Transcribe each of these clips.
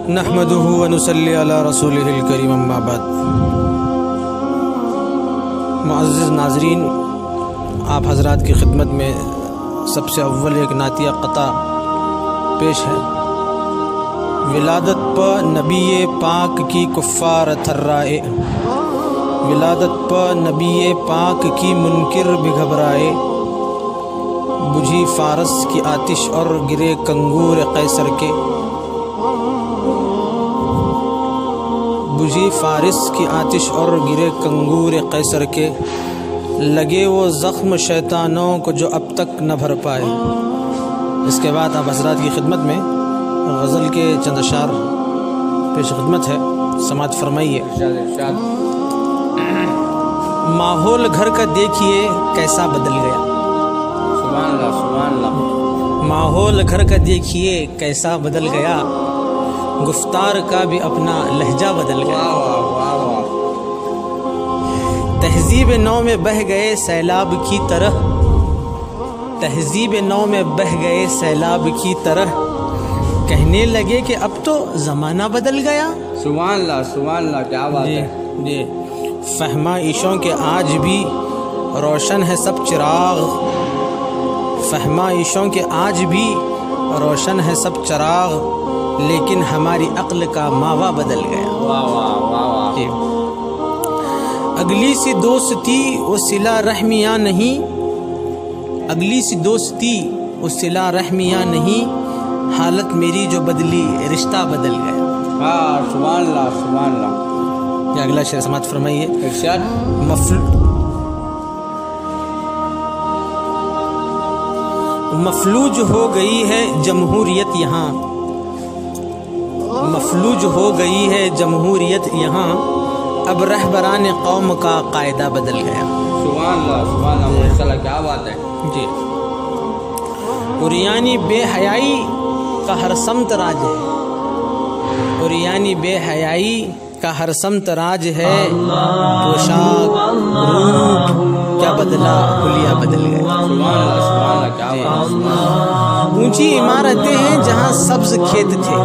نحمدہ ونصلی علی رسولہ الکریم اما بعد۔ معزز ناظرین، آپ حضرات کی خدمت میں سب سے اول ایک نعتیہ قطع پیش ہے۔ ولادت پا نبی پاک کی کفار تھرائے، ولادت پا نبی پاک کی منکر بھی گھبرائے، بجھی فارس کی آتش اور گرے کنگور قیصر کے، بجھی فارس کی آتش اور گرے کنگور قیصر کے، لگے وہ زخم شیطانوں کو جو اب تک نہ بھر پائے۔ اس کے بعد آپ حضرات کی خدمت میں غزل کے چند اشعار پیش خدمت ہے، سماعت فرمائیے۔ ماحول گھر کا دیکھیے کیسا بدل گیا، سبحان اللہ سبحان اللہ۔ ماحول گھر کا دیکھیے کیسا بدل گیا، گفتار کا بھی اپنا لہجہ بدل گیا۔ تہذیب نو میں بہہ گئے سیلاب کی طرح، تہذیب نو میں بہہ گئے سیلاب کی طرح، کہنے لگے کہ اب تو زمانہ بدل گیا۔ سبحان اللہ سبحان اللہ، کیا بات ہے۔ جی، فہمائشوں کے آج بھی روشن ہے سب چراغ، فہمائشوں کے آج بھی روشن ہے سب چراغ، لیکن ہماری عقل کا ماوا بدل گیا۔ واہ واہ واہ واہ۔ جی۔ اگلی سی دوستی وہ صلہ رحمیاں نہیں، اگلی سی دوستی وہ صلہ رحمیاں نہیں، حالت میری جو بدلی رشتہ بدل گیا۔ ہاں سبحان اللہ سبحان اللہ۔ یہ اگلا شعر سماعت فرمائیے۔ ارشاد۔ مفلوج ہو گئی ہے جمہوریت یہاں، مفلوج ہو گئی ہے جمہوریت یہاں، اب رہبران قوم کا قاعدہ بدل گیا۔ سبحان اللہ سبحان اللہ، ماشاء اللہ، کیا بات ہے۔ جی۔ عریانی بے حیائی کا ہر سمت راج ہے، عریانی بے حیائی کا ہر سمت راج ہے، پوشاک روپ کیا بدلا حلیہ بدل گیا۔ سبحان اللہ سبحان اللہ، کیا بات ہے۔ اونچی عمارتیں ہیں جہاں سبز کھیت تھے،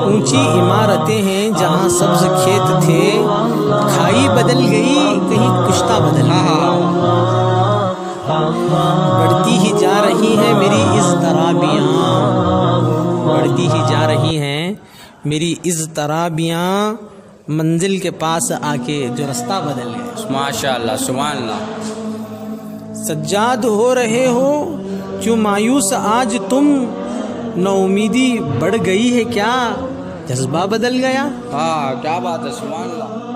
اونچی عمارتیں ہیں جہاں سبز کھیت تھے، کھائی بدل گئی کہیں کشتہ بدل گیا۔ بڑھتی ہی جا رہی ہیں میری اضطرابیاں، بڑھتی ہی جا رہی ہیں میری اضطرابیاں، منزل کے پاس آ کے جو رستہ بدل گیا۔ ماشاء اللہ سبحان اللہ۔ سجاد ہو رہے ہو کیوں مایوس آج تم، نو امیدی بڑھ گئی ہے کیا جذبہ بدل گیا۔ ہاں کیا بات ہے، سبحان اللہ۔